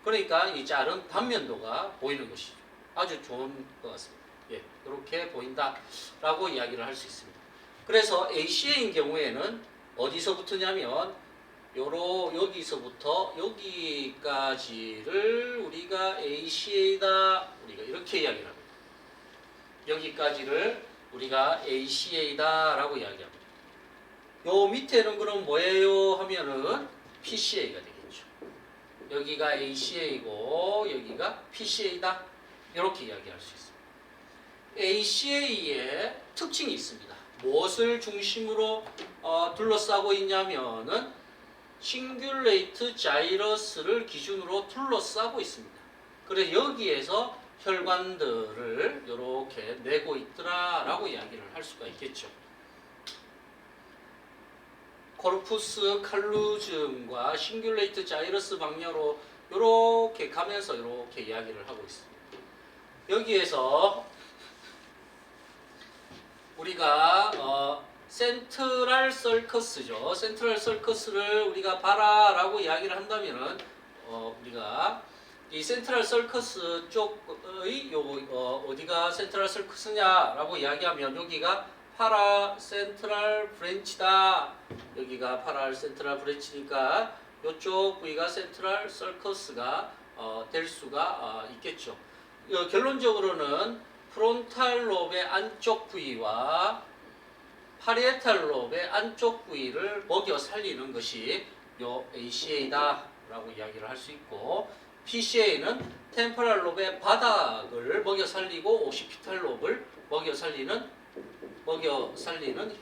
그러니까 이 짤은 단면도가 보이는 것이죠. 아주 좋은 것 같습니다. 예, 이렇게 보인다라고 이야기를 할 수 있습니다. 그래서 ACA인 경우에는 어디서부터냐면 여기서부터 여기까지를 우리가 ACA다 우리가 이렇게 이야기를 합니다. 여기까지를 우리가 ACA다 라고 이야기합니다. 요 밑에는 그럼 뭐예요 하면은 PCA가 되겠죠. 여기가 ACA고 여기가 PCA다 이렇게 이야기할 수 있습니다. ACA의 특징이 있습니다. 무엇을 중심으로 둘러싸고 있냐면은 싱귤레이트 자이러스를 기준으로 둘러싸고 있습니다. 그래서 여기에서 혈관들을 이렇게 내고 있더라라고 이야기를 할 수가 있겠죠. 코르푸스 칼루즘과 싱귤레이트 자이러스 방향으로 이렇게 가면서 이렇게 이야기를 하고 있습니다. 여기에서 우리가 센트럴 설커스죠. 센트럴 설커스를 우리가 봐라라고 이야기를 한다면은 우리가 이 센트럴 설커스 쪽의 어디가 센트럴 설커스냐라고 이야기하면 여기가 파라 센트럴 브랜치다. 여기가 파라 센트럴 브랜치니까 이쪽 부위가 센트럴 설커스가 될 수가 있겠죠. 결론적으로는 프론탈 롭의 안쪽 부위와 파리에탈 롭의 안쪽 부위를 먹여 살리는 것이 요 ACA다라고 이야기를 할 수 있고, PCA는 템포랄 롭의 바닥을 먹여 살리고 오시피탈 롭을 먹여 살리는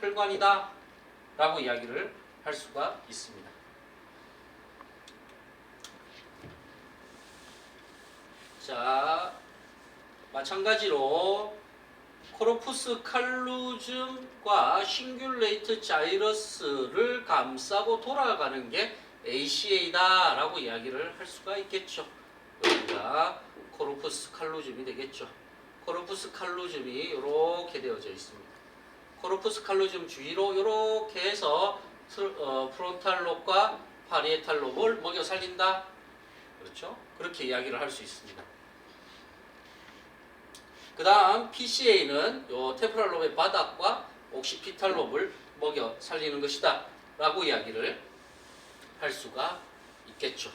혈관이다라고 이야기를 할 수가 있습니다. 자, 마찬가지로 코르푸스 칼루즘과 싱귤레이트 자이러스를 감싸고 돌아가는 게 ACA다라고 이야기를 할 수가 있겠죠. 여기가 코르푸스 칼루즘이 되겠죠. 코르푸스 칼루즘이 이렇게 되어져 있습니다. 코르푸스 칼루즘 주위로 이렇게 해서 프론탈 롭과 파리에탈 롭을 먹여 살린다. 그렇죠? 그렇게 이야기를 할 수 있습니다. 그 다음 PCA는 요 템포랄 롭의 바닥과 옥시피탈 롭을 먹여 살리는 것이다 라고 이야기를 할 수가 있겠죠.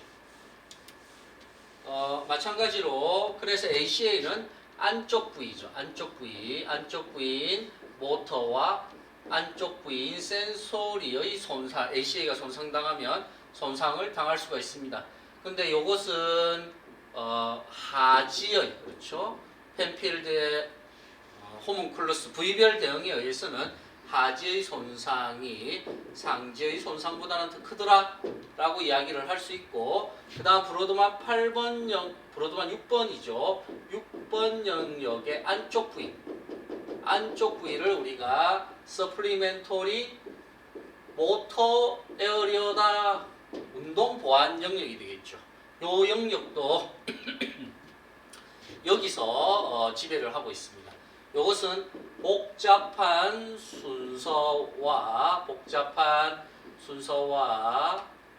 마찬가지로 그래서 ACA는 안쪽 부위죠. 안쪽 부위인 모터와 안쪽 부위인 센소리의 손상, ACA가 손상당하면 손상을 당할 수가 있습니다. 근데 이것은 하지의, 그렇죠? 펜필드의 호문클러스 부위별 대응에 의해서는 하지의 손상이 상지의 손상보다는 더 크더라라고 이야기를 할 수 있고, 그 다음 브로드만 6번이죠. 6번 영역의 안쪽 부위를 우리가 서플리멘토리 모터 에어리어다, 운동 보완 영역이 되겠죠. 요 영역도 여기서 지배를 하고 있습니다. 이것은 복잡한 순서와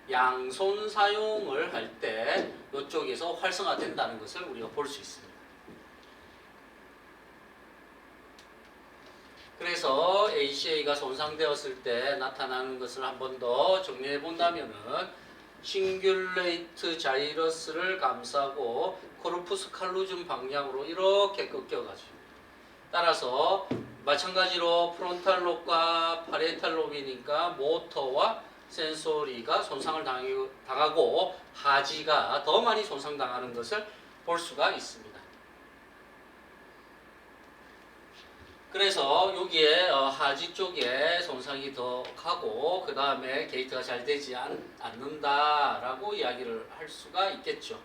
양손 사용을 할 때 이쪽에서 활성화된다는 것을 우리가 볼 수 있습니다. 그래서 ACA가 손상되었을 때 나타나는 것을 한 번 더 정리해 본다면은 싱귤레이트 자이러스를 감싸고 코르푸스 칼루즘 방향으로 이렇게 꺾여가지고, 따라서 마찬가지로 프론탈 롭과 파리에탈 롭이니까 모터와 센소리가 손상을 당하고 하지가 더 많이 손상당하는 것을 볼 수가 있습니다. 그래서 여기에 하지 쪽에 손상이 더 가고 그 다음에 게이트가 잘 되지 않는다라고 이야기를 할 수가 있겠죠.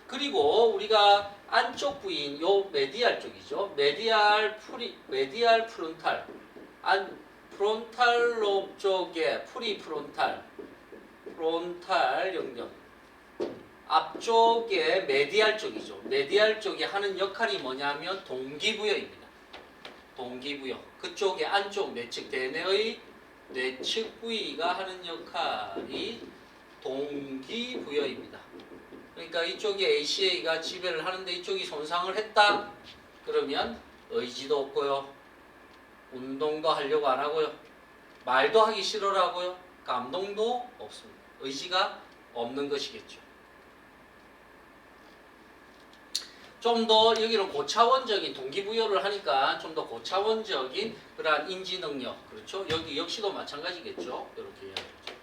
그리고 우리가 안쪽 부위인 요 메디알 쪽이죠. 메디알 프론탈, 프론탈 롭 쪽에 프론탈 영역, 앞쪽에 메디알 쪽이죠. 메디알 쪽이 하는 역할이 뭐냐면 동기부여입니다. 동기부여. 그쪽에 안쪽 내측 대뇌의 내측 부위가 하는 역할이 동기부여입니다. 그러니까 이쪽에 ACA가 지배를 하는데 이쪽이 손상을 했다. 그러면 의지도 없고요. 운동도 하려고 안 하고요. 말도 하기 싫어라고요. 감동도 없습니다. 의지가 없는 것이겠죠. 좀 더 여기는 고차원적인 동기부여를 하니까 좀 더 고차원적인 그러한 인지 능력, 그렇죠? 여기 역시도 마찬가지겠죠. 이렇게 이야기하죠.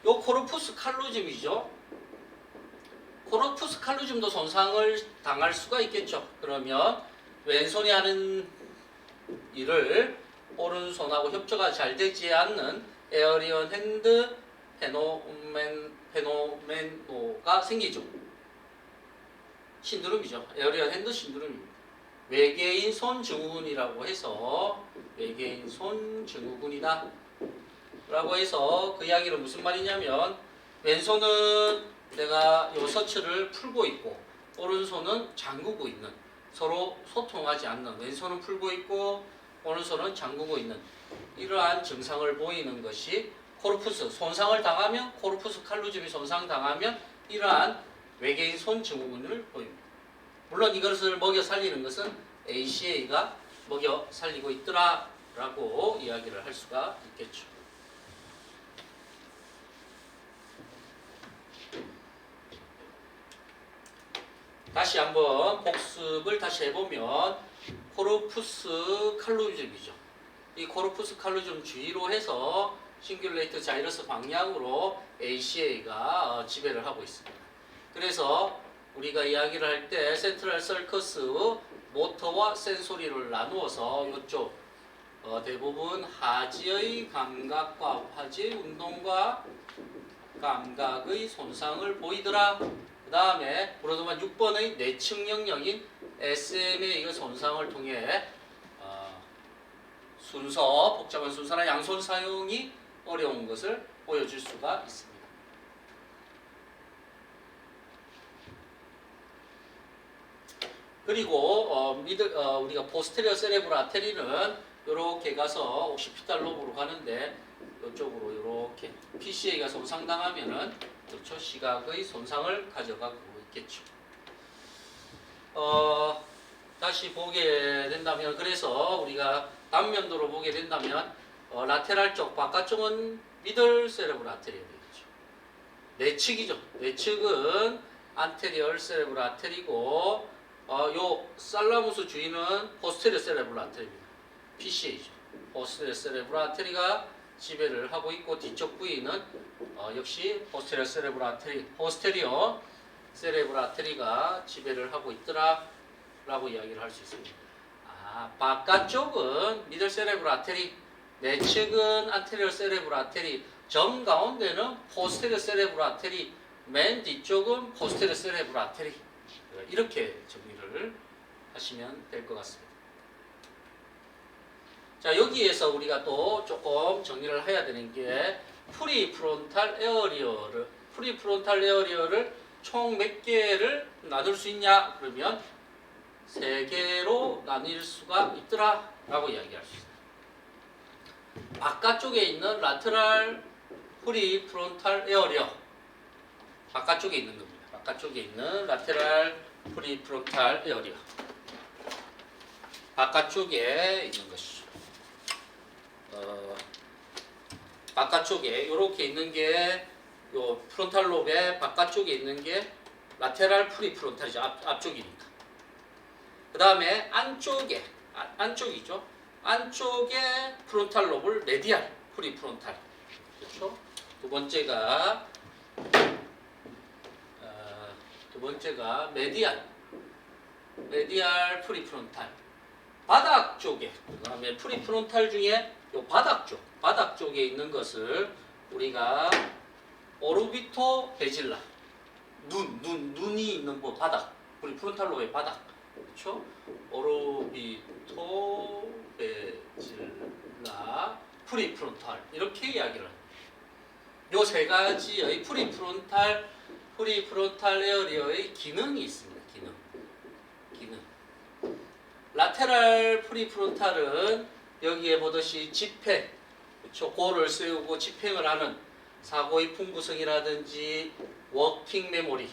요 코르푸스 칼루즘이죠. 코르푸스 칼루즘도 손상을 당할 수가 있겠죠. 그러면 왼손이 하는 일을 오른손하고 협조가 잘 되지 않는 에어리언 핸드 페노메노가 생기죠. 신드롬이죠. 에어리언 핸드 신드롬입니다. 외계인 손 증후군이라고 해서 외계인 손 증후군이다 라고 해서 그 이야기는 무슨 말이냐면 왼손은 내가 요 서치를 풀고 있고 오른손은 잠그고 있는, 서로 소통하지 않는, 왼손은 풀고 있고 오른손은 잠그고 있는 이러한 증상을 보이는 것이 코르푸스, 손상을 당하면 코르푸스 칼루즘이 손상당하면 이러한 외계인 손 증후군을 보입니다. 물론 이것을 먹여 살리는 것은 ACA가 먹여 살리고 있더라 라고 이야기를 할 수가 있겠죠. 다시 한번 복습을 다시 해보면 코르푸스 칼루즘이죠. 이 코르푸스 칼루즘 주위로 해서 싱귤레이트 자이러스 방향으로 ACA가 지배를 하고 있습니다. 그래서 우리가 이야기를 할 때 센트럴 서커스 모터와 센소리를 나누어서 이쪽 대부분 하지의 감각과 하지의 운동과 감각의 손상을 보이더라. 그 다음에 브로드만 6번의 내측 영역인 SM의 이 손상을 통해 복잡한 순서나 양손 사용이 어려운 것을 보여줄 수가 있습니다. 그리고 우리가 포스테리어 세레브럴 아테리는 이렇게 가서 옥시피탈 로브로 가는데 이쪽으로 이렇게 PCA가 손상당하면은 그렇죠, 시각의 손상을 가져가고 있겠죠. 다시 보게 된다면 그래서 우리가 단면도로 보게 된다면 라테랄 쪽 바깥쪽은 미들 세레브럴 아테리가 되겠죠. 내측이죠. 내측은 안테리얼 세레브럴 아테리고 요 살라무스 주위는 포스테리어 세레브럴 아테리입니다. PCA죠. 포스테리어 세레브럴 아테리가 지배를 하고 있고 뒤쪽 부위는 역시 포스테리어 세레브럴 아테리가 지배를 하고 있더라 라고 이야기를 할 수 있습니다. 바깥쪽은 미들 세레브럴 아테리, 내측은 안테리얼 세레브럴 아테리, 점 가운데는 포스테리어 세레브럴 아테리, 맨 뒤쪽은 포스테리어 세레브럴 아테리. 이렇게 정리를 하시면 될 것 같습니다. 자, 여기에서 우리가 또 조금 정리를 해야 되는 게 프리프론탈 에어리어를 총 몇 개를 나눌 수 있냐? 그러면 3개로 나뉠 수가 있더라 라고 이야기할 수 있습니다. 바깥쪽에 있는 라테랄 프리프론탈 에어리어, 바깥쪽에 있는 겁니다. 바깥쪽에 있는 라테랄 프리프론탈 에어리어, 바깥쪽에 있는 것이죠. 바깥쪽에 이렇게 있는 게 요 프론탈 롭의 바깥쪽에 있는 게 라테랄 프리프론탈이죠. 앞쪽이니까. 그 다음에 안쪽이죠. 안쪽에 프론탈 롭을 메디알 프리프론탈, 그렇죠? 두 번째가 메디알 프리프론탈. 바닥 쪽에, 그다음에 프리프론탈 중에 요 바닥 쪽에 있는 것을 우리가 오르비토 베질라, 눈이 있는 곳 바닥, 프리프론탈 롭의 바닥, 그렇죠? 오르비토 베질라 프리프론탈 이렇게 이야기를 합니다. 요 세 가지의 프리프론탈 에어리어의 기능이 있습니다. 기능. 라테랄 프리프론탈은 여기에 보듯이 집행, 그렇죠? 골을 세우고 집행을 하는 사고의 풍부성이라든지 워킹 메모리,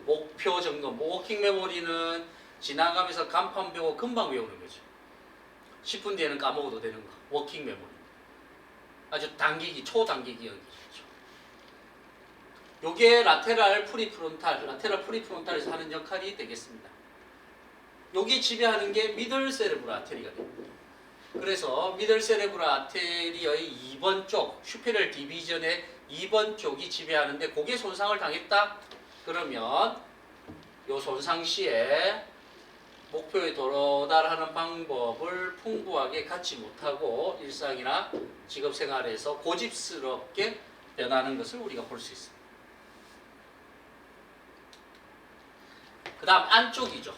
목표 점검. 워킹 메모리는 지나가면서 간판 배우고 금방 외우는 거죠. 10분 뒤에는 까먹어도 되는 거. 워킹 메모리. 아주 단기기, 초단기 기억이죠. 요게 라테랄 프리프론탈에서 하는 역할이 되겠습니다. 요게 지배하는 게 미들 세레브럴 아테리가 됩니다. 그래서 미들 세레브럴 아테리의 2번 쪽, 슈페리얼 디비전의 2번 쪽이 지배하는데 그게 손상을 당했다? 그러면 요 손상 시에 목표에 도달하는 방법을 풍부하게 갖지 못하고 일상이나 직업 생활에서 고집스럽게 변하는 것을 우리가 볼 수 있습니다. 그 다음 안쪽이죠.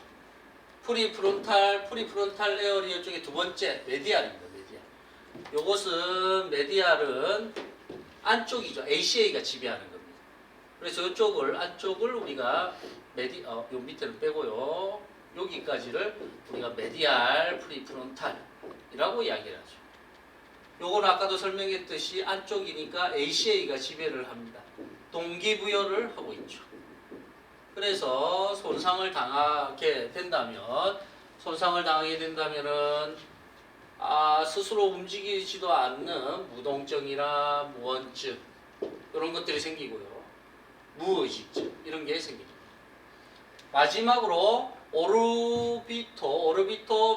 프리프론탈 에어리어 쪽의 두 번째 메디알입니다. 메디알. 요것은 메디알은 안쪽이죠. ACA가 지배하는 겁니다. 그래서 이쪽을 안쪽을 우리가 요 밑에는 빼고요. 여기까지를 우리가 메디알 프리프론탈이라고 이야기를 하죠. 요건 아까도 설명했듯이 안쪽이니까 ACA가 지배를 합니다. 동기부여를 하고 있죠. 그래서 손상을 당하게 된다면은 스스로 움직이지도 않는 무동증이나 무언증 이런 것들이 생기고요. 무의식증 이런 게 생기죠. 마지막으로 오르비토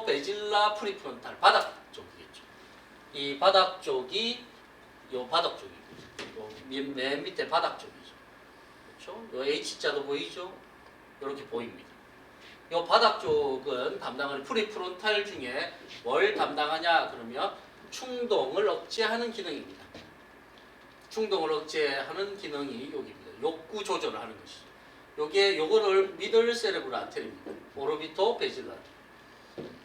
베질라 프리프론탈 바닥 쪽이겠죠. 이 바닥 쪽이 요 바닥 쪽이고 요 맨 밑에 바닥 쪽이죠. 그렇죠? 요 H자도 보이죠? 이렇게 보입니다. 요 바닥 쪽은 담당하는 프리프론탈 중에 뭘 담당하냐 그러면 충동을 억제하는 기능입니다. 충동을 억제하는 기능이 여기입니다. 욕구 조절을 하는 것이죠. 요거를 미들 세레브럴 아테리입니다. 오르비토 베질라.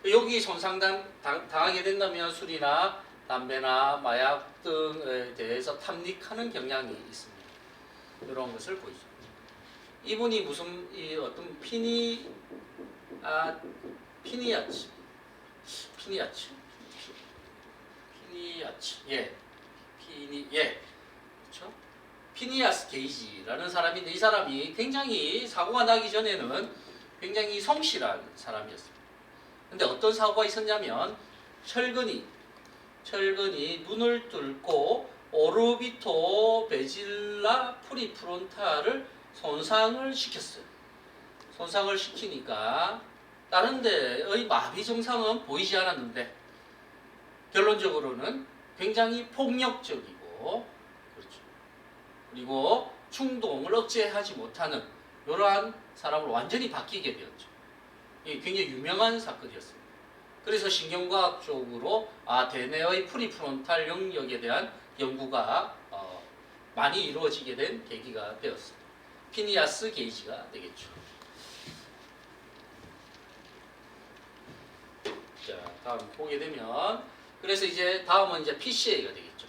여기 손상 당하게 된다면 술이나 담배나 마약 등에 대해서 탐닉하는 경향이 있습니다. 이런 것을 보이죠. 이분이 무슨 어떤 피니아츠 그렇죠? 피니아스 게이지라는 사람인데 이 사람이 굉장히 사고가 나기 전에는 굉장히 성실한 사람이었습니다. 근데 어떤 사고가 있었냐면 철근이 눈을 뚫고 오르비토 베질라 프리프론탈을 손상을 시켰어요. 손상을 시키니까 다른 데의 마비 증상은 보이지 않았는데 결론적으로는 굉장히 폭력적이고 그렇죠. 그리고 충동을 억제하지 못하는 이러한 사람으로 완전히 바뀌게 되었죠. 이게 굉장히 유명한 사건이었습니다. 그래서 신경과학적으로 대뇌의 프리프론탈 영역에 대한 연구가 많이 이루어지게 된 계기가 되었습니다. 피니아스 게이지가 되겠죠. 자, 다음 보게 되면 그래서 이제 다음은 이제 PCA가 되겠죠.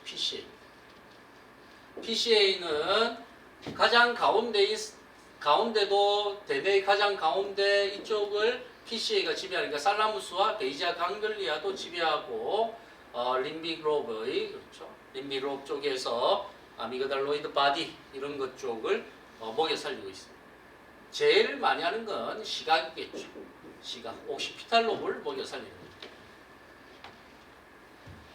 PCA는 가장 가운데도 대뇌의 가장 가운데 이쪽을 PCA가 지배하니까 살라무스와 베이지아 강글리아도 지배하고 림빅 로브의 그렇죠. 림빅 로브 쪽에서 아미그달로이드 바디 이런 것 쪽을 먹여 살리고 있습니다. 제일 많이 하는 건 시각이겠죠. 시각, 옥시피탈 로브를 먹여 살리는 겁니다.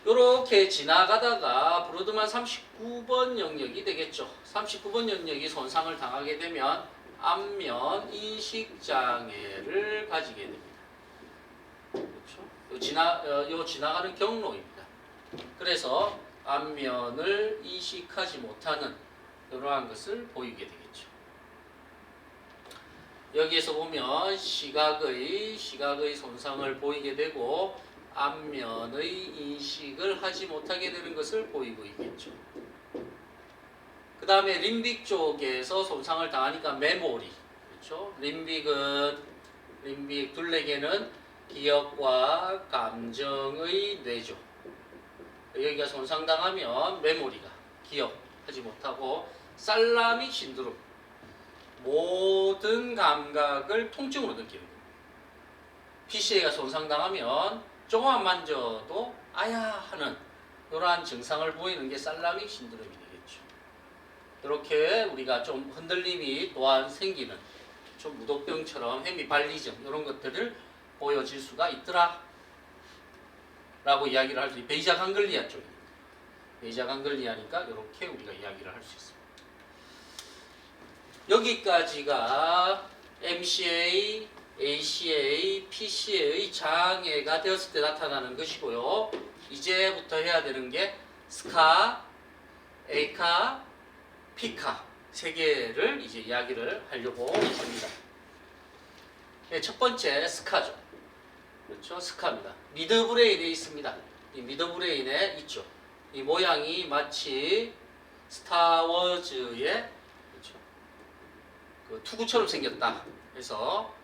이렇게 지나가다가 브로드만 39번 영역이 되겠죠. 39번 영역이 손상을 당하게 되면 안면 인식 장애를 가지게 됩니다. 그렇죠? 요 지나가는 경로입니다. 그래서 안면을 인식하지 못하는 이러한 것을 보이게 되겠죠. 여기에서 보면 시각의 손상을 보이게 되고 안면의 인식을 하지 못하게 되는 것을 보이고 있겠죠. 그 다음에 림빅 쪽에서 손상을 당하니까 메모리, 그렇죠? 림빅 둘레개는 기억과 감정의 뇌죠. 여기가 손상당하면 메모리가 기억하지 못하고 살라믹 신드롬, 모든 감각을 통증으로 느끼는 겁니다. PCA가 손상당하면 조금만 만져도 아야 하는 이러한 증상을 보이는 게 살라믹 신드롬이 되겠죠. 이렇게 우리가 좀 흔들림이 또한 생기는 좀 무도병처럼 헤미발리즘 이런 것들을 보여질 수가 있더라 라고 이야기를 할 수 있어요. 베이자 강글리아 쪽입니다. 베이자 강글리아니까 이렇게 우리가 이야기를 할 수 있습니다. 여기까지가 MCA, ACA, PCA의 장애가 되었을 때 나타나는 것이고요. 이제부터 해야 되는 게 스카, 에이카, 피카 세 개를 이제 이야기를 하려고 합니다. 네, 첫 번째 스카죠. 그렇죠? 스카입니다. 미드브레인에 있습니다. 이 미드브레인에 있죠. 이 모양이 마치 스타워즈의 그렇죠? 그 투구처럼 생겼다. 그래서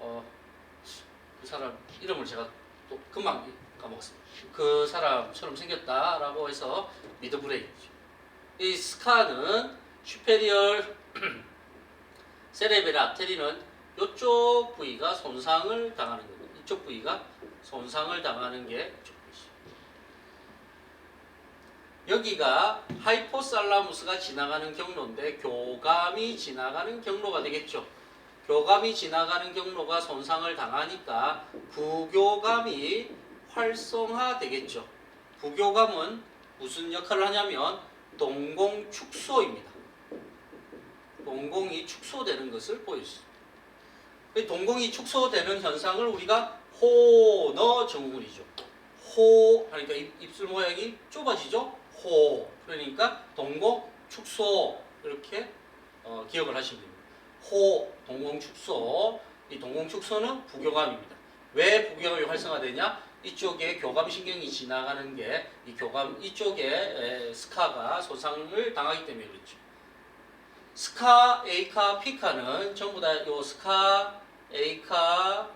그 사람 이름을 제가 또 금방 까먹었습니다. 그 사람처럼 생겼다라고 해서 미드브레인이죠. 이 스카는 슈페리얼 세레벨 아테리는 이쪽 부위가 손상을 당하는 거고 이쪽 부위가 손상을 당하는 게 이쪽 부위죠. 여기가 하이포살라무스가 지나가는 경로인데 교감이 지나가는 경로가 되겠죠. 교감이 지나가는 경로가 손상을 당하니까 부교감이 활성화되겠죠. 부교감은 무슨 역할을 하냐면 동공축소입니다. 동공이 축소되는 것을 보여줍니다. 동공이 축소되는 현상을 우리가 호너 증후군이죠. 호 하니까 입술 모양이 좁아지죠. 호 그러니까 동공 축소 이렇게 기억을 하시면 됩니다. 호 동공 축소 이 동공 축소는 부교감입니다. 왜 부교감이 활성화되냐? 이쪽에 교감신경이 지나가는 게 이 교감 이쪽에 스카가 손상을 당하기 때문에 그렇죠. 스카, 에이카, 피카는 전부 다 요 스카, 에이카,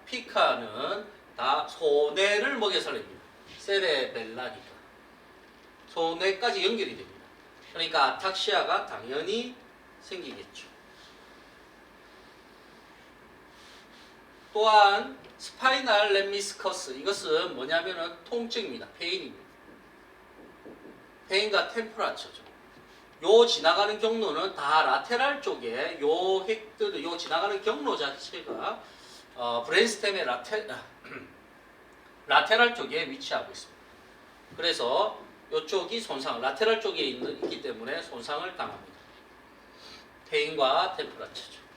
피카는 다 소뇌를 먹여 살립니다. 세레벨라니까 소뇌까지 연결이 됩니다. 그러니까 아탁시아가 당연히 생기겠죠. 또한 스파이널 렘미스커스 이것은 뭐냐면은 통증입니다. 페인입니다. 페인과 템퍼라처죠. 요 지나가는 경로는 다 라테랄 쪽에 요 핵들 요 지나가는 경로 자체가 브레인스템의 라테랄 쪽에 위치하고 있습니다. 그래서 요쪽이 손상 라테랄 쪽에 있기 때문에 손상을 당합니다. 페인과 템퍼라처죠.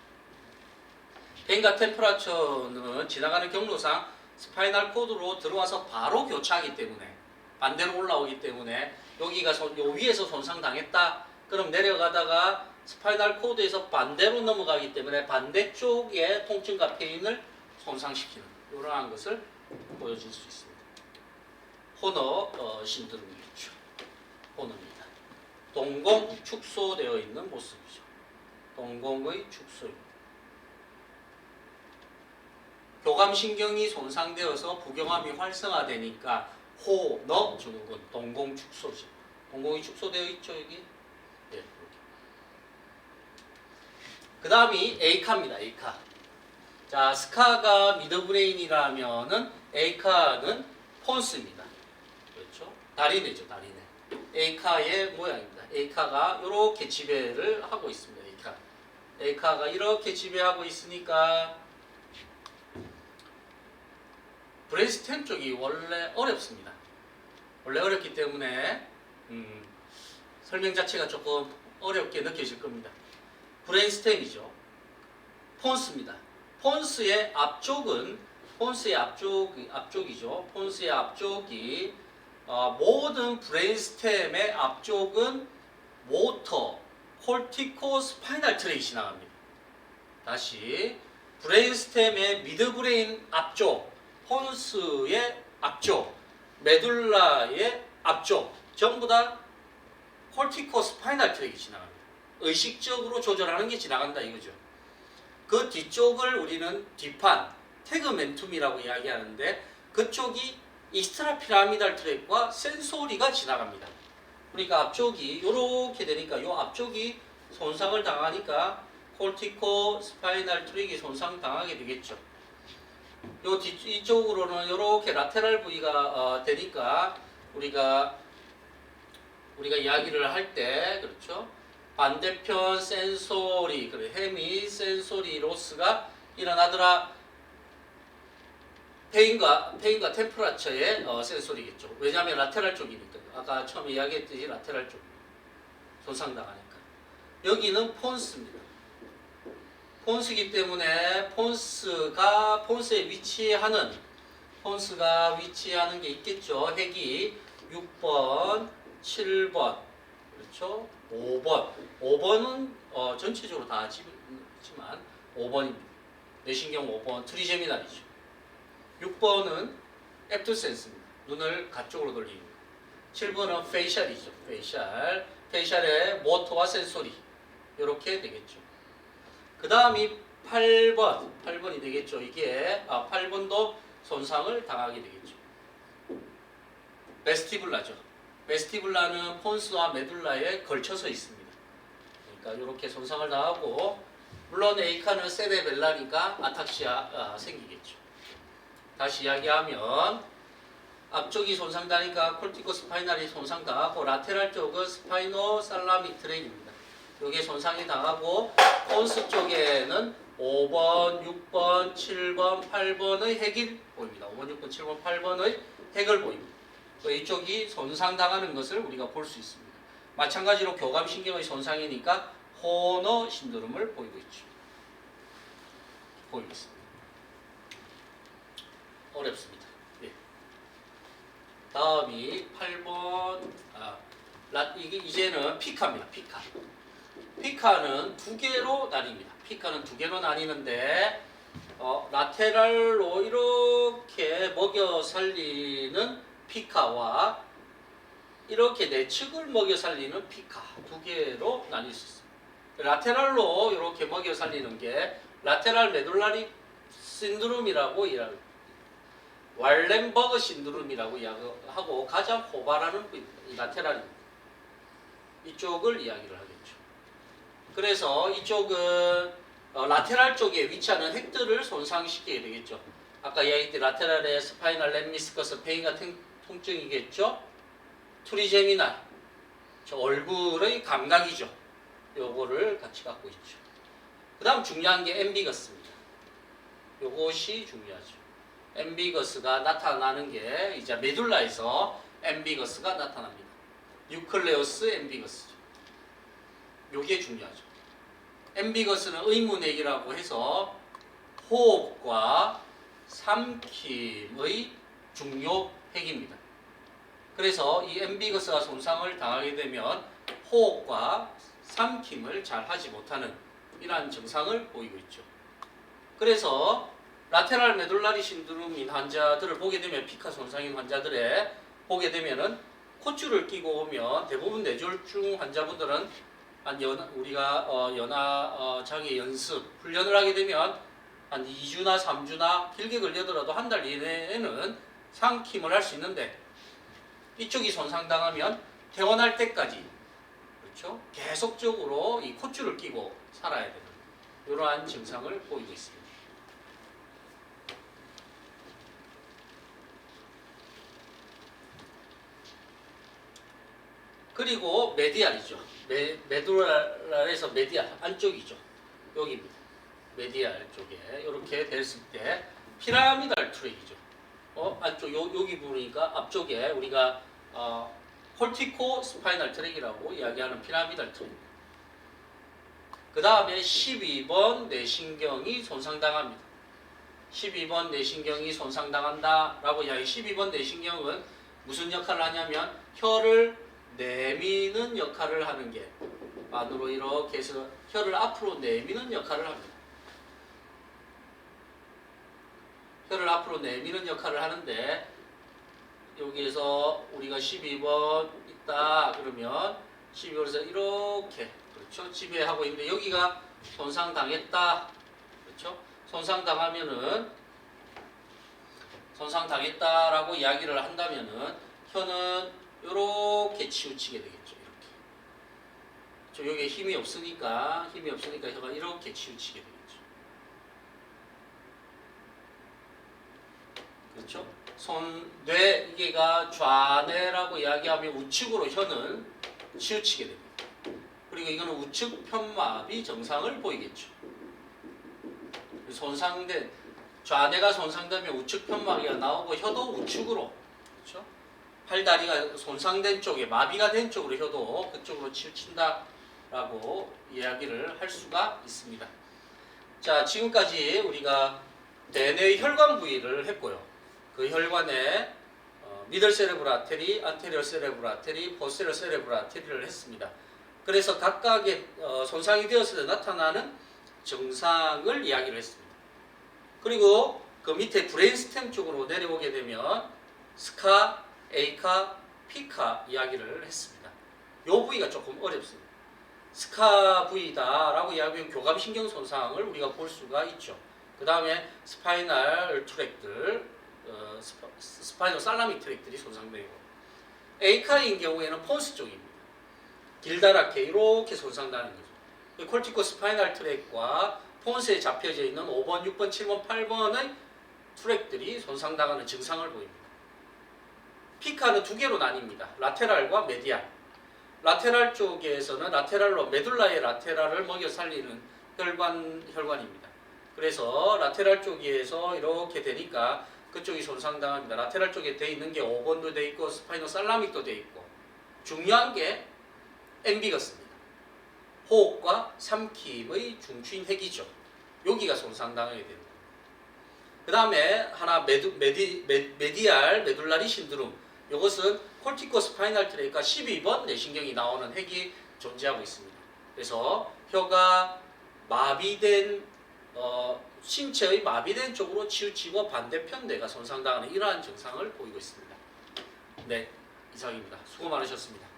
페인과 템퍼라처는 지나가는 경로상 스파이널 코드로 들어와서 바로 교차하기 때문에 반대로 올라오기 때문에 여기가 요 위에서 손상당했다. 그럼 내려가다가 스파이널 코드에서 반대로 넘어가기 때문에 반대쪽의 통증과 페인을 손상시키는 이러한 것을 보여줄 수 있습니다. 호너 신드롬이겠죠. 호너입니다. 동공 축소되어 있는 모습이죠. 동공의 축소입니다. 교감신경이 손상되어서 부교감이 활성화되니까 호너 증후군, 동공 축소죠. 동공이 축소되어 있죠, 여기? 네, 그 다음이 에이카입니다, 에이카. 자, 스카가 미드브레인이라면은 에이카는 폰스입니다. 그렇죠? 다리뇌죠, 다리뇌. 에이카의 모양입니다. 에이카가 이렇게 지배를 하고 있습니다, 에이카. 에이카가 이렇게 지배하고 있으니까 브레인스템 쪽이 원래 어렵습니다. 원래 어렵기 때문에 설명 자체가 조금 어렵게 느껴질 겁니다. 브레인스템이죠. 폰스입니다. 폰스의 앞쪽은 폰스의 앞쪽이죠. 폰스의 앞쪽이 모든 브레인스템의 앞쪽은 모터, 콜티코 스파이널 트랙이 지나갑니다. 다시 브레인스템의 미드브레인 앞쪽 폰스의 앞쪽, 메둘라의 앞쪽 전부 다 콜티코 스파이널 트랙이 지나갑니다. 의식적으로 조절하는 게 지나간다 이거죠. 그 뒤쪽을 우리는 뒷판, 태그멘툼이라고 이야기하는데 그쪽이 익스트라 피라미달 트랙과 센소리가 지나갑니다. 그러니까 앞쪽이 이렇게 되니까 이 앞쪽이 손상을 당하니까 콜티코 스파이널 트랙이 손상당하게 되겠죠. 요 뒤쪽으로는 이렇게 라테랄 부위가 되니까 우리가 우리가 이야기를 할 때 그렇죠? 반대편 센소리, 그래 헤미 센소리 로스가 일어나더라. 페인과 템퍼라처의 센소리겠죠. 왜냐하면 라테랄 쪽이니까. 아까 처음에 이야기했듯이 라테랄 쪽 손상당하니까. 여기는 폰스입니다. 폰스이기 때문에 폰스에 위치하는 게 있겠죠. 핵이 6번, 7번, 그렇죠? 5번은 전체적으로 다 지만 5번입니다. 뇌신경 5번 트리제미날이죠. 6번은 앱투센스입니다. 눈을 가쪽으로 돌리는 거. 7번은 페이셜이죠. 페이셜의 모터와 센소리 이렇게 되겠죠. 그 다음이 8번이 되겠죠. 이게 8번도 손상을 당하게 되겠죠. 베스티블라죠. 베스티블라는 폰스와 메둘라에 걸쳐서 있습니다. 그러니까 이렇게 손상을 당하고 물론 에이카는 세레벨라니까 아탁시아 생기겠죠. 다시 이야기하면 앞쪽이 손상당하니까 콜티코 스파이널이 손상당하고 라테랄 쪽은 스파이노 살라미 트랙입니다. 이게 손상이 당하고 폰스 쪽에는 5번, 6번, 7번, 8번의 핵이 보입니다. 5번, 6번, 7번, 8번의 핵을 보입니다. 이쪽이 손상당하는 것을 우리가 볼 수 있습니다. 마찬가지로 교감신경의 손상이니까 호너 신드롬을 보이고 있습니다. 어렵습니다. 네. 다음이 8번 이게 이제는 피카입니다. 피카는 두 개로 나뉘는데 라테랄로 이렇게 먹여 살리는 피카와 이렇게 내측을 먹여 살리는 피카 두 개로 나뉠 수 있습니다. 라테랄로 이렇게 먹여 살리는 게 라테랄 메둘라리 신드롬이라고 이야기합니다. 왈렌버그 신드롬이라고 이야기하고 가장 호발하는 부위입니다. 이 라테랄입니다. 이쪽을 이야기를 하겠죠. 그래서 이쪽은 라테랄 쪽에 위치하는 핵들을 손상시키게 되겠죠. 아까 이야기했던 라테랄의 스파이널 렘미스커스 페인 같은 통증이겠죠. 트리제미날, 저 얼굴의 감각이죠. 요거를 같이 갖고 있죠. 그 다음 중요한 게 엠비거스입니다. 요것이 중요하죠. 엠비거스가 나타나는 게 이제 메둘라에서 엠비거스가 나타납니다. 뉴클레우스 엠비거스죠. 요게 중요하죠. 엠비거스는 의문핵이라고 해서 호흡과 삼킴의 중요 핵입니다. 그래서 이 엠비거스가 손상을 당하게 되면 호흡과 삼킴을 잘 하지 못하는 이러한 증상을 보이고 있죠. 그래서 라테랄 메둘라리 신드롬인 환자들을 보게 되면 피카 손상인 환자들에 보게 되면은 콧줄을 끼고 오면 대부분 뇌졸중 환자분들은 우리가 연화 장애 연습 훈련을 하게 되면 한 2주나 3주나 길게 걸리더라도 한 달 이내에는 삼킴을 할 수 있는데 이쪽이 손상당하면 퇴원할 때까지 그렇죠? 계속적으로 이 콧줄을 끼고 살아야 되는 이러한 증상을 보이고 있습니다. 그리고 메디알이죠. 메두랄에서 메디알 안쪽이죠. 여기입니다. 메디알 쪽에 이렇게 됐을 때 피라미달 트랙이죠. 안쪽 여기 부분이니까 앞쪽에 우리가 콜티코 스파이널 트랙이라고 이야기하는 피라미달 트랙. 그 다음에 12번 뇌신경이 손상당합니다. 12번 뇌신경이 손상당한다라고 이야기. 12번 뇌신경은 무슨 역할을 하냐면 혀를 내미는 역할을 하는 게 안으로 이렇게 해서 혀를 앞으로 내미는 역할을 합니다. 혀를 앞으로 내미는 역할을 하는데 여기에서 우리가 12번 있다 그러면 12번에서 이렇게 그렇죠 지배하고 있는데 여기가 손상당했다 그렇죠 손상당했다라고 이야기를 한다면은 혀는 이렇게 치우치게 되겠죠. 이렇게 여기에 힘이 없으니까 혀가 이렇게 치우치게 되겠죠. 그렇죠? 뇌 이게가 좌뇌라고 이야기하면 우측으로 혀는 치우치게 됩니다. 그리고 이거는 우측 편마비 증상을 보이겠죠. 손상된 좌뇌가 손상되면 우측 편마비가 나오고 혀도 우측으로, 그렇죠? 팔다리가 손상된 쪽에 마비가 된 쪽으로 혀도 그쪽으로 치우친다라고 이야기를 할 수가 있습니다. 자, 지금까지 우리가 대뇌 혈관 부위를 했고요. 그 혈관에 미들 세레브럴 아테리, 안테리어 세레브럴 아테리, 포스테리어 세레브럴 아테리를 했습니다. 그래서 각각의 손상이 되었을 때 나타나는 증상을 이야기를 했습니다. 그리고 그 밑에 브레인스템 쪽으로 내려오게 되면 스카, 에이카, 피카 이야기를 했습니다. 이 부위가 조금 어렵습니다. 스카 부위다라고 이야기하면 교감신경 손상을 우리가 볼 수가 있죠. 그 다음에 스파이널 트랙들, 스파이널 살라믹 트랙들이 손상되고, 에이카인 경우에는 폰스 쪽입니다. 길다랗게 이렇게 손상되는 거죠. 콜티코 스파이널 트랙과 폰스에 잡혀져 있는 5번, 6번, 7번, 8번의 트랙들이 손상당하는 증상을 보입니다. 피카는 두 개로 나뉩니다. 라테랄과 메디알. 라테랄 쪽에서는 라테랄로 메둘라의 라테랄을 먹여 살리는 혈관입니다. 그래서 라테랄 쪽에서 이렇게 되니까 그쪽이 손상당합니다. 라테랄 쪽에 돼 있는 게 5번도 돼 있고 스파이노 살라믹도 돼 있고, 중요한 게 엠비거스입니다. 호흡과 삼킴의 중추인 핵이죠. 여기가 손상당하게 됩니다. 그 다음에 하나 메디알 메둘라리 신드롬. 이것은 콜티코 스파이널 트랙과 12번 뇌신경이 나오는 핵이 존재하고 있습니다. 그래서 혀가 마비된 신체의 마비된 쪽으로 치우치고 반대편 뇌가 손상당하는 이러한 증상을 보이고 있습니다. 네, 이상입니다. 수고 많으셨습니다.